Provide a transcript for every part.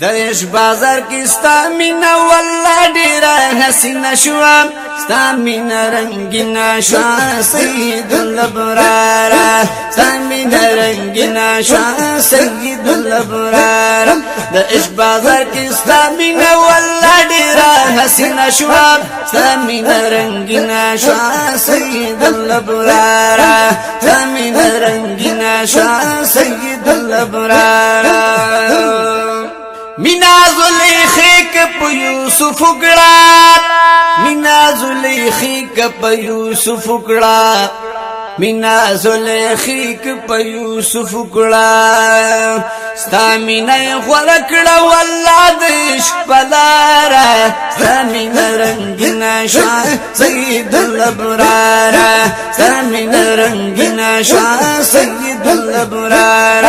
دش بازار کی ستا مینا والله ډیره حسینه شوه ستا مینا رنگینه شوه سید الابرار ستا مینا رنگینه شوه سید الابرار دش بازار کی ستا مینا والله ډیره حسینه شوه ستا مینا رنگینه شوه سید الابرار ستا مینا رنگینه شوه سید الابرار مینا زلیخی کپ یوسف گڑا مینا زلیخی کپ یوسف گڑا مینا زلیخی کپ یوسف گڑا ستا مینا غورکڑا والله دش پلارا ستا مینا رنگینا شوا سید الابرار ستا مینا رنگینا شوا سید الابرار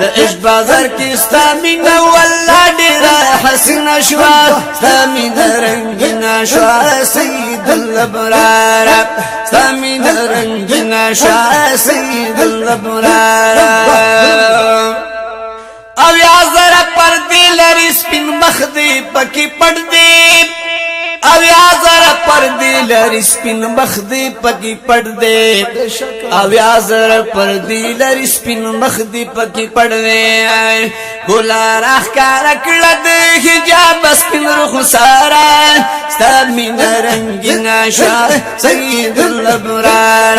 دش بازار کی ستا مینا والله ډیره حسینه شوا ستا مینا رنگینا شوا سید الابرار ستا مینا رنگینا شوا سید الابرار او یا زره پردی لري سپین مخدی پکی پردی او یا زره پردی لري سپین مخدی پکی پردی او یا زره پردی لري سپین مخدی پکی پردی ګولا راخ کار کړه د حجاب سپین رخ سارا ستا مینا رنگینا شوا سید الابرار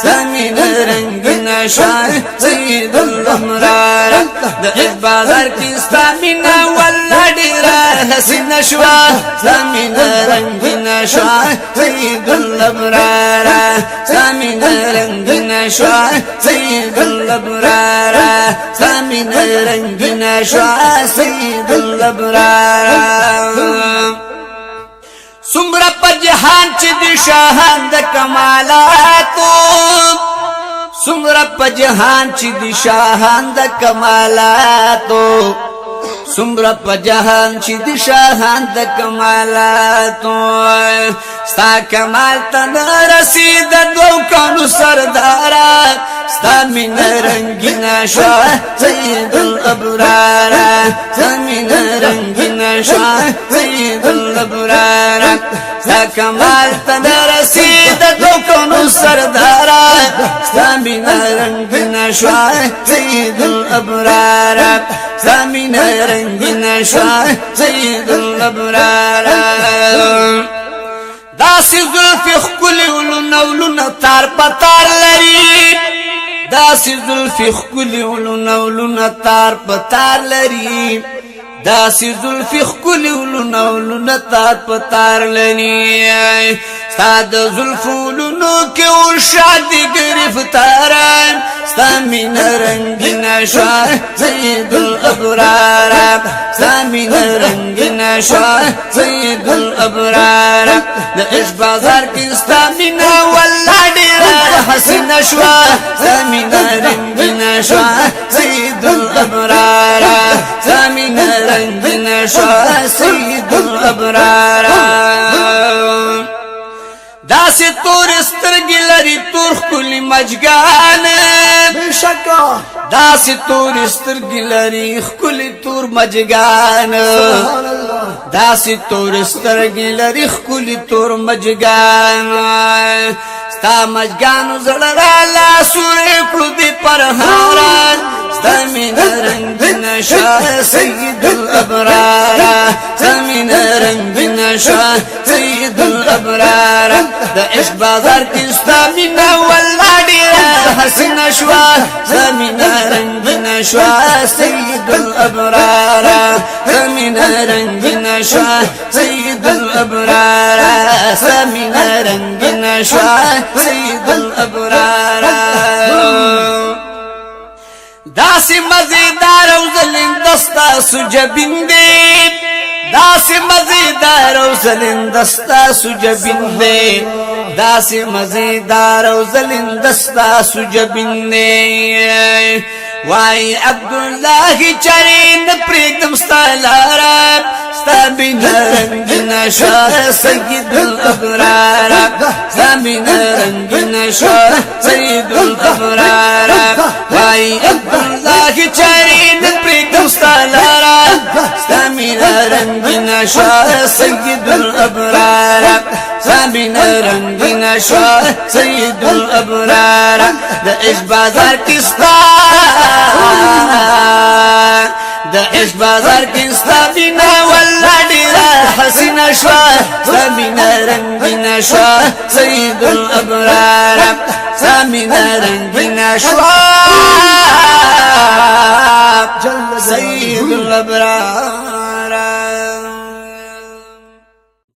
ستا مینا رنگینا شوا سید الابرار د بازار کی ستا مینا والله ډیره حسینه شوا ستا مینا رنگینا شوا سید الابرار ستا مینا رنگینا شوا سید الابرار ستا مینا رنگینا شوا سید الابرار سمرا په جهان چې د شاهان د کمالاتو سمرا په جهان چې د شاهان د کمالاتو سمرا په جهان چې د شاهان د کمالاتو ستا کمال ته رسید دو کانو سردارا ستا مینا رنگینا شوا سید الابرار ستا مینا رنگینا شوا سید الابرار ستا کمال ته رسید دو کانو سردارا ستا مینا رنگینا شوا سید الابرار ستا مینا رنگینا شوا سید الابرار داسی زلفی خکلی ولو تار پتار لری داسی زلفی خکلی ولو تار پتار لری داسی زلفی خکلی ولو تار پتار لری ستا د زلفو لونو کی او شادی گرفتاران ستا مینا رنگینا شوا سید الابرار ستا مینا رنگینا شوا سید الابرار د عشق بازار کی ستا مینا والله ډیره حسینه شوا ستا مینا رنگینا شوا سید الابرار ستا مینا رنگینا شوا سید الابرار داسی تور سترگی لري تور خکلی مجگان بشکا داسی تور سترگی لري خکلی تور مجگان داسی تور سترگی لري خکلی تور مجگان ستا مجگانو زړه رالا سورې کړو دې پرهاران ستا مینا رنگینا شوا سید الابرار ستا مینا رنگینا شوا سید الابرار د عشق بازار کی ستا مینا والله ډیره حسینه شوا ستا مینا رنگینا شوا سید الابرار ستا مینا رنگینا شوا سید الابرار ستا مینا رنگینا شوا سید الابرار داسی مزیدار او زلندستا سجبین دی داسی مزیدار او زلندستا سجبین دی داسی مزیدار او زلندستا سجبین دی وای عبدالله چرین پریدم ستالارا ستا مینا رنگینا شوا سید الابرار ستا مینا رنگینا شوا سید الابرار وای عبدالله چرین پریدم ستالارا ستا سبینا رنگین شاه سید الابرار سبینا رنگین شاه سید الابرار د عشق بازار کستا د عشق بازار کستا بینا والله ډیره حسینه شوه سبینا رنگین شوه سید الابرار سبینا رنگین شوه سید الابرار